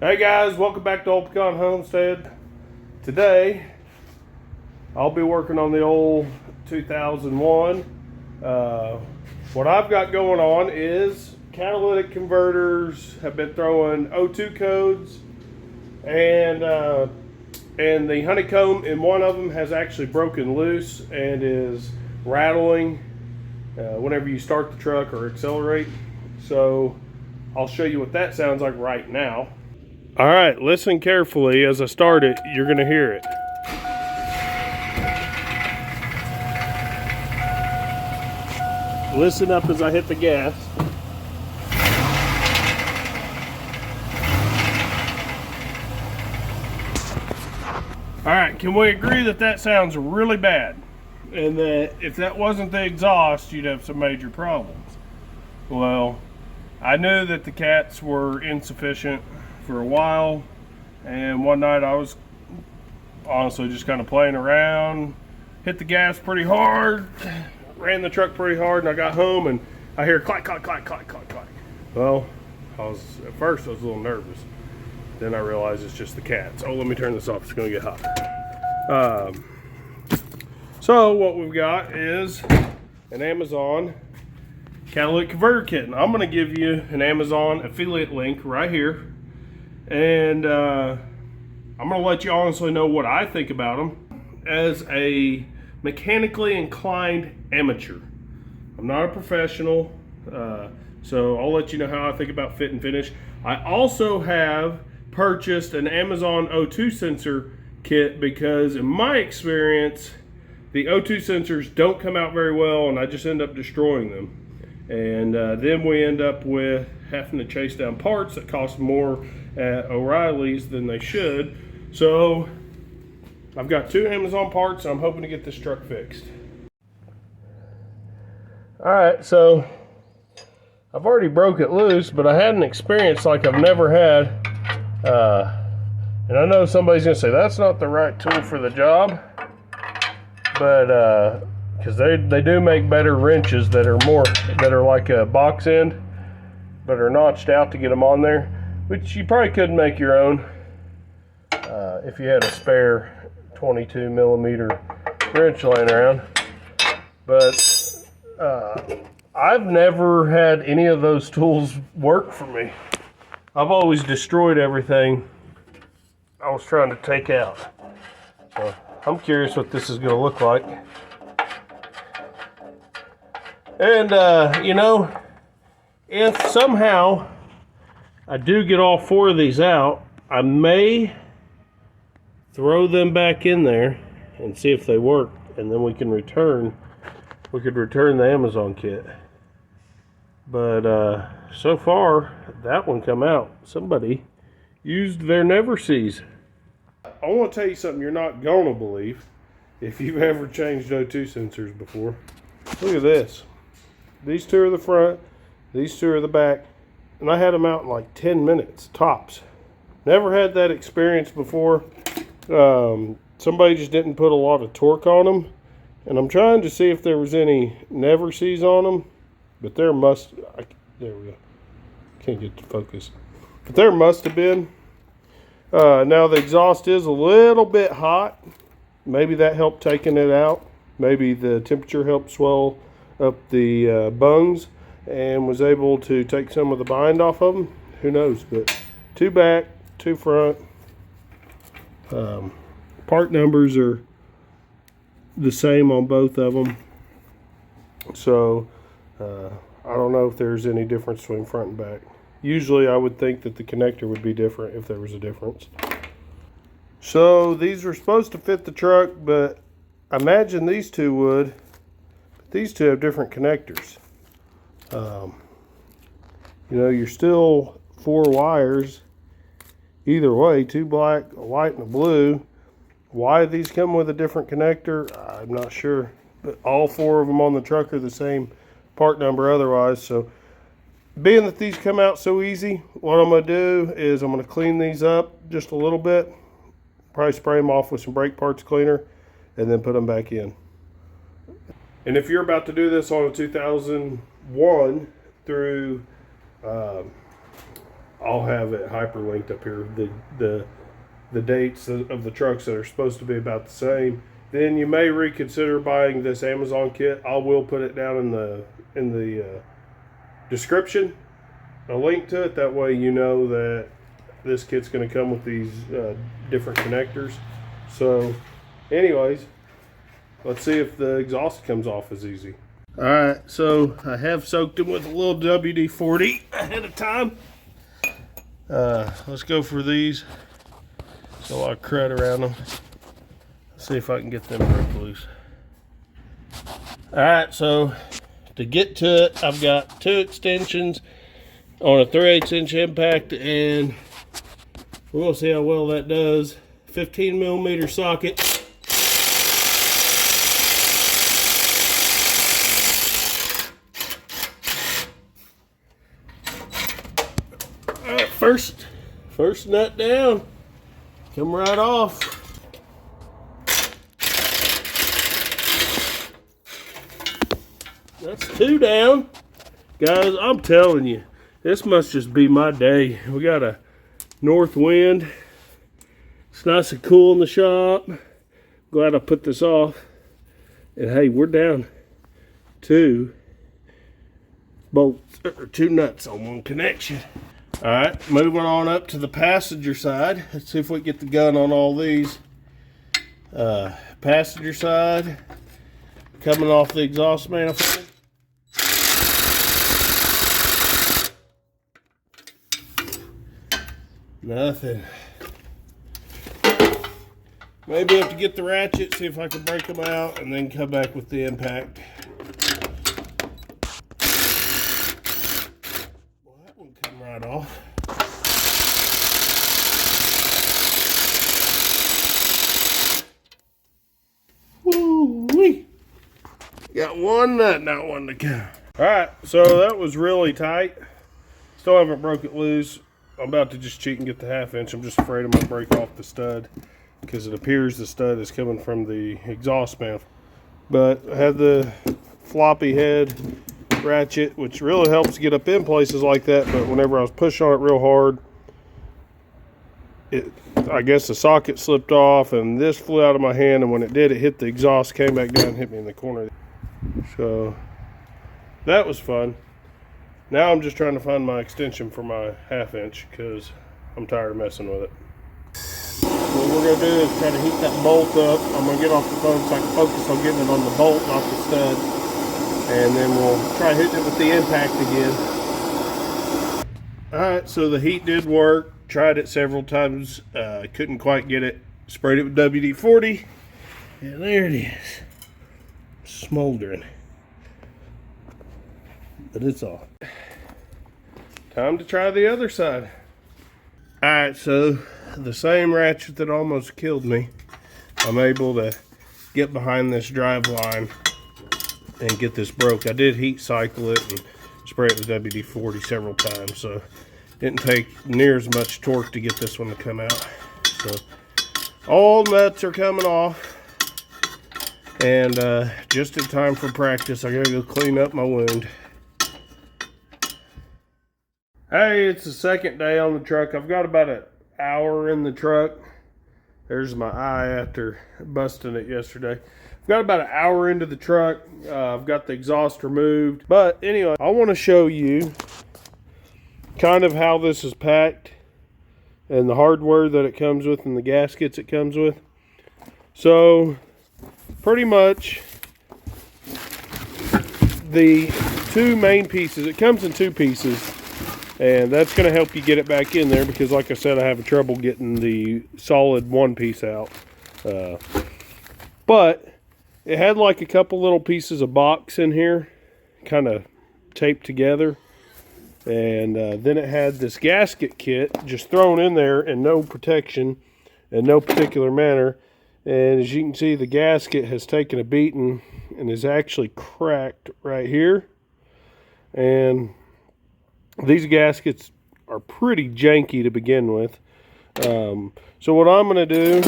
Hey guys, welcome back to old Pecan Homestead. Today, I'll be working on the old 2001. What I've got going on is catalytic converters have been throwing O2 codes, and the honeycomb in one of them has actually broken loose and is rattling whenever you start the truck or accelerate. So I'll show you what that sounds like right now. All right, listen carefully as I start it. You're going to hear it. Listen up as I hit the gas. All right, can we agree that that sounds really bad? And that if that wasn't the exhaust, you'd have some major problems. Well, I knew that the cats were insufficient for a while, and one night I was honestly just kind of playing around, hit the gas pretty hard, ran the truck pretty hard, and I got home and I hear clack, clack, clack, clack, clack, clack. Well, at first I was a little nervous. Then I realized it's just the cats. Oh, let me turn this off, it's gonna get hot. So what we've got is an Amazon catalytic converter kit. And I'm gonna give you an Amazon affiliate link right here. And I'm going to let you honestly know what I think about them as a mechanically inclined amateur. I'm not a professional, so I'll let you know how I think about fit and finish. I also have purchased an Amazon O2 sensor kit because in my experience, the O2 sensors don't come out very well and I just end up destroying them. And then we end up with having to chase down parts that cost more at O'Reilly's than they should. So I've got 2 Amazon parts. I'm hoping to get this truck fixed. All right, so I've already broke it loose, but I had an experience like I've never had. And I know somebody's gonna say that's not the right tool for the job, but because they do make better wrenches that are like a box end, but are notched out to get them on there, which you probably couldn't make your own if you had a spare 22 millimeter wrench laying around. But I've never had any of those tools work for me. I've always destroyed everything I was trying to take out. So I'm curious what this is going to look like. And you know, if somehow I do get all 4 of these out, I may throw them back in there and see if they work, and then we could return the Amazon kit. But so far that one come out. Somebody used their never sees. I want to tell you something you're not gonna believe if you've ever changed O2 sensors before. Look at this. These 2 are the front, these 2 are the back, and I had them out in like 10 minutes, tops. Never had that experience before. Somebody just didn't put a lot of torque on them, and I'm trying to see if there was any never sees on them, but there we go. Can't get to focus. But there must have been. Now the exhaust is a little bit hot. Maybe that helped taking it out. Maybe the temperature helped swell up the bungs and was able to take some of the bind off of them. Who knows? But 2 back, 2 front. Part numbers are the same on both of them. So I don't know if there's any difference between front and back. Usually I would think that the connector would be different if there was a difference. So these were supposed to fit the truck, but I imagine these 2 would. These 2 have different connectors. You know, you're still 4 wires either way, 2 black, a white, and a blue. Why these come with a different connector, I'm not sure. But all 4 of them on the truck are the same part number otherwise. So being that these come out so easy, what I'm going to do is I'm going to clean these up just a little bit. Probably spray them off with some brake parts cleaner and then put them back in. And if you're about to do this on a 2001 through I'll have it hyperlinked up here. The dates of the trucks that are supposed to be about the same. Then you may reconsider buying this Amazon kit. I will put it down in the description, a link to it. That way you know that this kit's going to come with these different connectors. So anyways, let's see if the exhaust comes off as easy. All right, so I have soaked them with a little WD-40 ahead of time. Let's go for these. There's a lot of crud around them. Let's see if I can get them broke loose. All right, so to get to it, I've got 2 extensions on a 3/8 inch impact, and we're gonna see how well that does. 15 millimeter socket. All right, first nut down. Come right off. That's 2 down. Guys, I'm telling you, this must just be my day. We got a north wind. It's nice and cool in the shop. Glad I put this off. And hey, we're down 2 bolts, or 2 nuts on 1 connection. All right, moving on up to the passenger side. Let's see if we get the gun on all these. Passenger side, coming off the exhaust manifold. Nothing. Maybe have to get the ratchet, see if I can break them out, and then come back with the impact. Well, that one come right off. Woo-wee. Got 1 nut, not 1 to go. All right, so that was really tight. Still haven't broke it loose. I'm about to just cheat and get the 1/2 inch. I'm just afraid I'm gonna break off the stud because it appears the stud is coming from the exhaust manifold. But I have the floppy head ratchet, which really helps get up in places like that. But whenever I was pushing on it real hard, I guess the socket slipped off and this flew out of my hand. And when it did, it hit the exhaust, came back down, and hit me in the corner. So that was fun. Now I'm just trying to find my extension for my 1/2 inch because I'm tired of messing with it. What we're going to do is try to heat that bolt up. I'm going to get off the phone so I can focus on getting it on the bolt, not the stud. And then we'll try hitting it with the impact again. Alright, so the heat did work. Tried it several times. Couldn't quite get it. Sprayed it with WD-40. And there it is. Smoldering. But it's off. Time to try the other side. Alright, so the same ratchet that almost killed me, I'm able to get behind this drive line and get this broke. I did heat cycle it and spray it with WD-40 several times, so it didn't take near as much torque to get this one to come out. So all nuts are coming off, and just in time for practice, I gotta go clean up my wound. Hey, it's the second day on the truck. I've got about an hour in the truck. There's my eye after busting it yesterday. I've got about an hour into the truck. I've got the exhaust removed. But anyway, I want to show you kind of how this is packed and the hardware that it comes with and the gaskets it comes with. So pretty much the 2 main pieces, it comes in 2 pieces. And that's going to help you get it back in there because, like I said, I have trouble getting the solid 1 piece out. But it had like a couple little pieces of box in here, kind of taped together. And then it had this gasket kit just thrown in there and no protection in no particular manner. And as you can see, the gasket has taken a beating and is actually cracked right here. And these gaskets are pretty janky to begin with. So what I'm going to do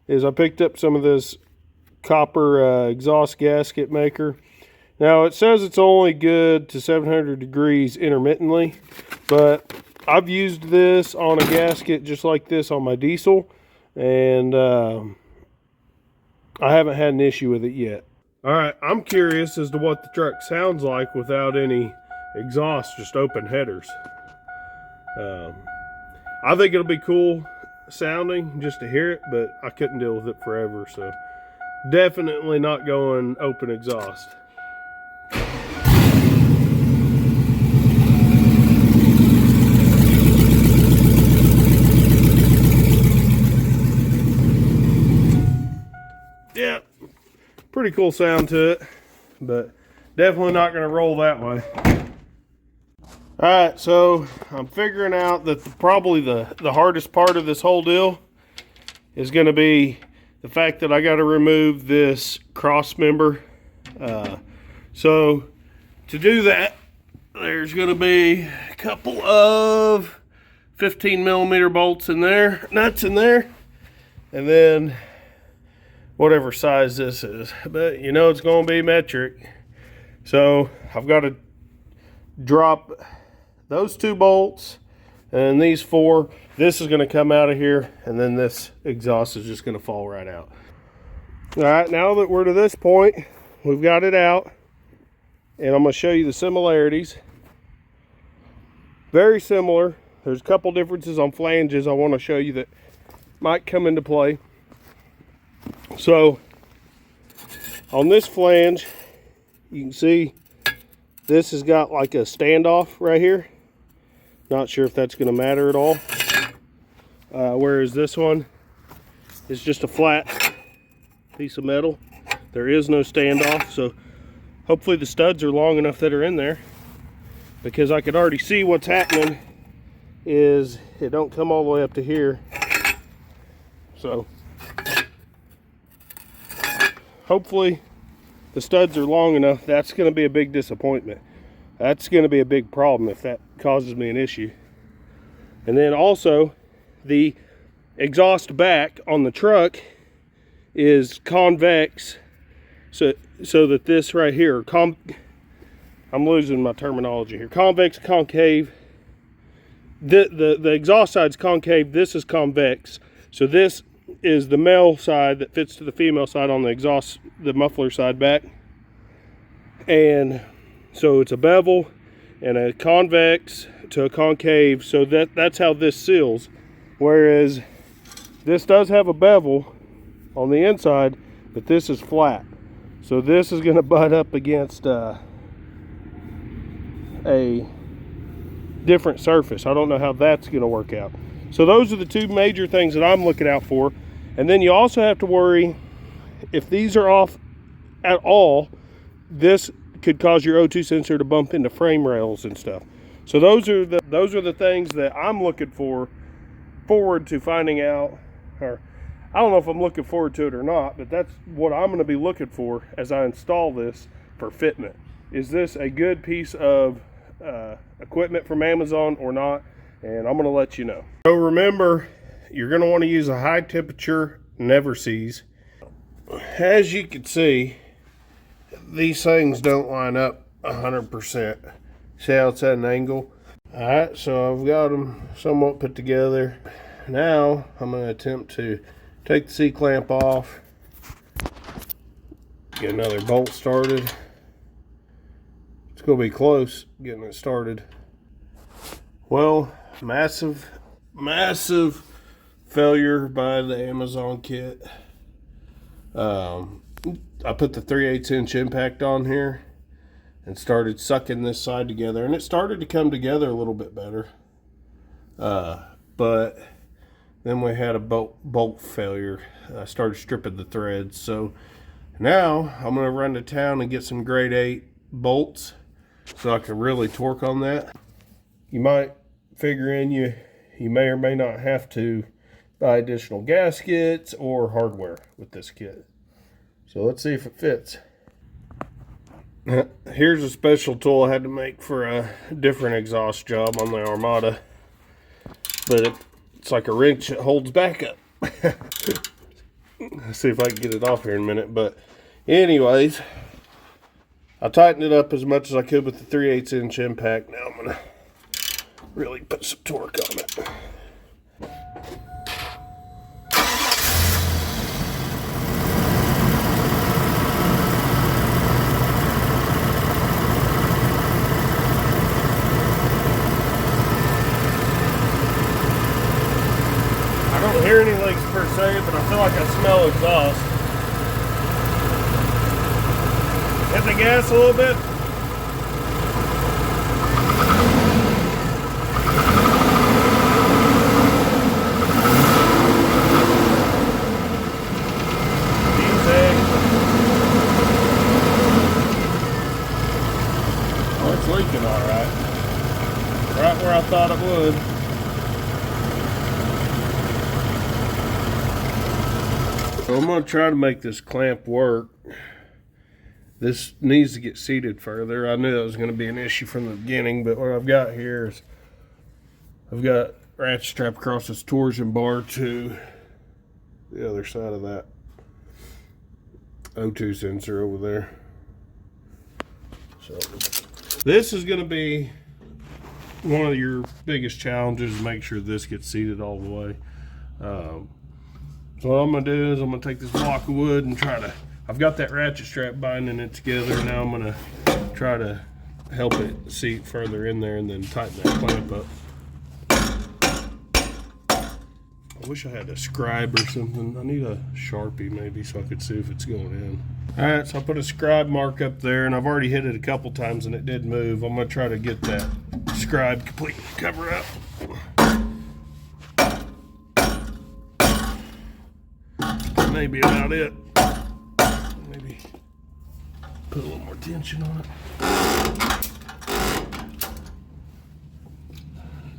is I picked up some of this copper exhaust gasket maker. Now it says it's only good to 700 degrees intermittently, but I've used this on a gasket just like this on my diesel, and I haven't had an issue with it yet. All right, I'm curious as to what the truck sounds like without any exhaust, just open headers. I think it'll be cool sounding just to hear it, but I couldn't deal with it forever, so definitely not going open exhaust. Yeah, pretty cool sound to it, but definitely not going to roll that way. All right, so I'm figuring out that probably the hardest part of this whole deal is going to be the fact that I got to remove this cross member. So to do that, there's going to be a couple of 15 millimeter bolts in there, nuts in there, and then whatever size this is, but you know it's going to be metric. So I've got to drop those 2 bolts and these 4. This is going to come out of here, and then this exhaust is just going to fall right out. All right, now that we're to this point, we've got it out, and I'm going to show you the similarities. Very similar. There's a couple differences on flanges I want to show you that might come into play. So on this flange, you can see this has got like a standoff right here. Not sure if that's going to matter at all. Whereas this one is just a flat piece of metal. There is no standoff, so hopefully the studs are long enough that are in there, because I could already see what's happening is it don't come all the way up to here. So hopefully the studs are long enough. That's going to be a big disappointment. That's going to be a big problem if that causes me an issue. And then also the exhaust back on the truck is convex, so that this right here, I'm losing my terminology here. Convex, concave. The exhaust side's concave, this is convex. So this is the male side that fits to the female side on the exhaust, the muffler side back. And so it's a bevel and a convex to a concave, so that's how this seals. Whereas this does have a bevel on the inside, but this is flat. So this is going to butt up against a different surface. I don't know how that's going to work out. So those are the 2 major things that I'm looking out for. And then you also have to worry if these are off at all, this could cause your O2 sensor to bump into frame rails and stuff. So those are the things that I'm looking forward to finding out. Or I don't know if I'm looking forward to it or not, but that's what I'm going to be looking for as I install this for fitment. Is this a good piece of equipment from Amazon or not? And I'm going to let you know. So remember, you're going to want to use a high temperature never seas. As you can see, these things don't line up 100%. See how it's at an angle? Alright, so I've got them somewhat put together. Now I'm going to attempt to take the C-clamp off, get another bolt started. It's going to be close getting it started. Well, massive failure by the Amazon kit. I put the 3/8 inch impact on here and started sucking this side together, and it started to come together a little bit better. But then we had a bolt failure. I started stripping the threads. So now I'm going to run to town and get some grade 8 bolts so I can really torque on that. You might figure in you may or may not have to buy additional gaskets or hardware with this kit. So let's see if it fits. Here's a special tool I had to make for a different exhaust job on the Armada, but it's like a wrench that holds back up. Let's see if I can get it off here in a minute. But anyways, I tightened it up as much as I could with the 3/8 inch impact. Now I'm gonna really put some torque on it. I don't hear any leaks per se, but I feel like I smell exhaust. Hit the gas a little bit. Oh, it's leaking all right. Right where I thought it would. So I'm going to try to make this clamp work. This needs to get seated further. I knew that was going to be an issue from the beginning, but what I've got here is I've got ratchet strap across this torsion bar to the other side of that O2 sensor over there. So this is going to be one of your biggest challenges, to make sure this gets seated all the way. So what I'm going to do is I'm going to take this block of wood and try to, I've got that ratchet strap binding it together. Now I'm going to try to help it seat further in there and then tighten that clamp up. I wish I had a scribe or something. I need a Sharpie maybe so I could see if it's going in. Alright, so I put a scribe mark up there and I've already hit it a couple times and it did move. I'm going to try to get that scribe completely covered up. That may be about it. Maybe put a little more tension on it.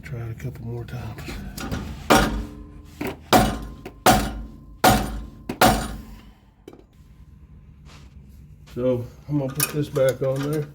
Try it a couple more times. So I'm gonna put this back on there.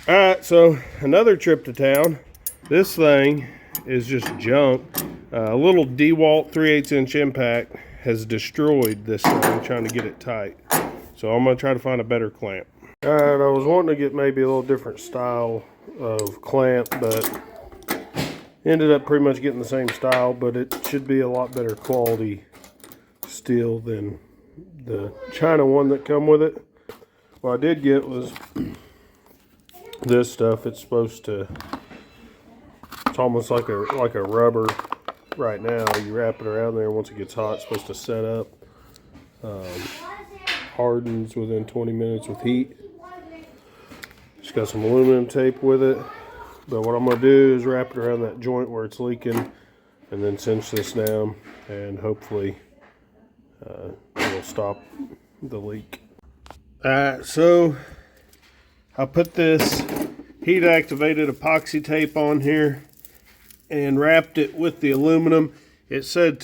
All right, so another trip to town. This thing is just junk. A little DeWalt 3/8 inch impact has destroyed this thing trying to get it tight. So I'm gonna try to find a better clamp. All right, I was wanting to get maybe a little different style of clamp, but ended up pretty much getting the same style, but it should be a lot better quality steel than the China one that come with it. What I did get was this stuff. It's supposed to, it's almost like a rubber right now. You wrap it around there, once it gets hot it's supposed to set up. Hardens within 20 minutes with heat. Just got some aluminum tape with it, but what I'm going to do is wrap it around that joint where it's leaking and then cinch this down, and hopefully it'll stop the leak. Alright, so I put this heat activated epoxy tape on here and wrapped it with the aluminum. It said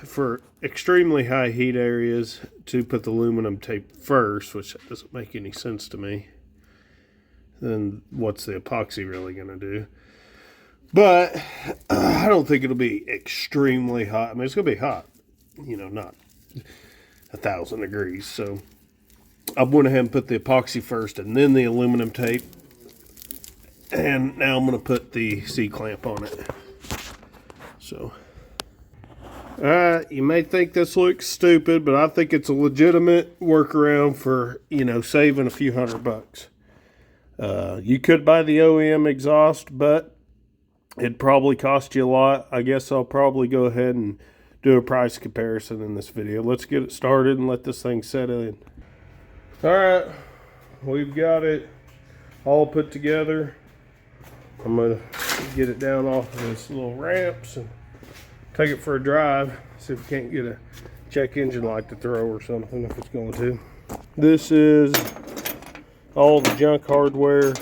for extremely high heat areas to put the aluminum tape first, which doesn't make any sense to me. Then what's the epoxy really going to do? But I don't think it'll be extremely hot. I mean, it's going to be hot, you know, not 1,000 degrees. So I went ahead and put the epoxy first and then the aluminum tape. And now I'm going to put the C-clamp on it. So, you may think this looks stupid, but I think it's a legitimate workaround for, you know, saving a few $100. You could buy the OEM exhaust, but it'd probably cost you a lot. I guess I'll probably go ahead and do a price comparison in this video. Let's get it started and let this thing set in. Alright, we've got it all put together. I'm going to get it down off of this little ramps and take it for a drive. See if we can't get a check engine light to throw or something if it's going to. This is all the junk hardware.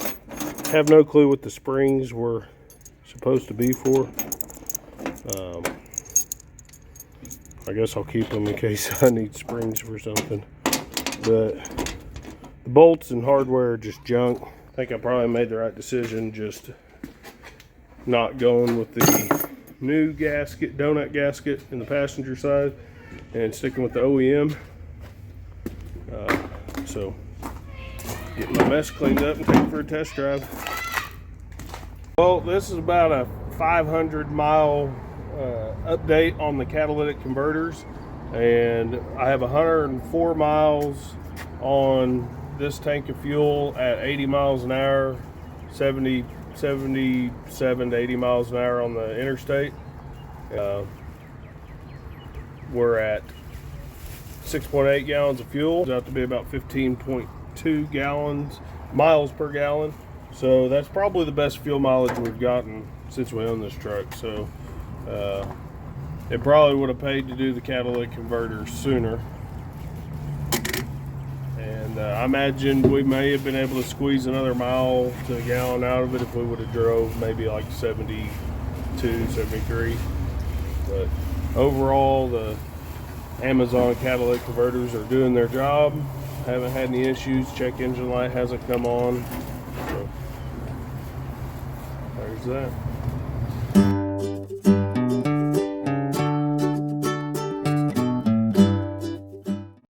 Have no clue what the springs were supposed to be for. I guess I'll keep them in case I need springs for something. But the bolts and hardware are just junk. I think I probably made the right decision just not going with the new gasket, donut gasket in the passenger side, and sticking with the OEM. So getting my mess cleaned up and taking for a test drive. Well, this is about a 500-mile update on the catalytic converters, and I have 104 miles on this tank of fuel at 80 miles an hour, 77 to 80 miles an hour on the interstate. We're at 6.8 gallons of fuel. It's out to be about 15.2 miles per gallon. So that's probably the best fuel mileage we've gotten since we own this truck. So it probably would have paid to do the catalytic converter sooner. And I imagine we may have been able to squeeze another mile to a gallon out of it if we would have drove maybe like 72, 73. But overall, the Amazon catalytic converters are doing their job. Haven't had any issues. Check engine light hasn't come on. So there's that.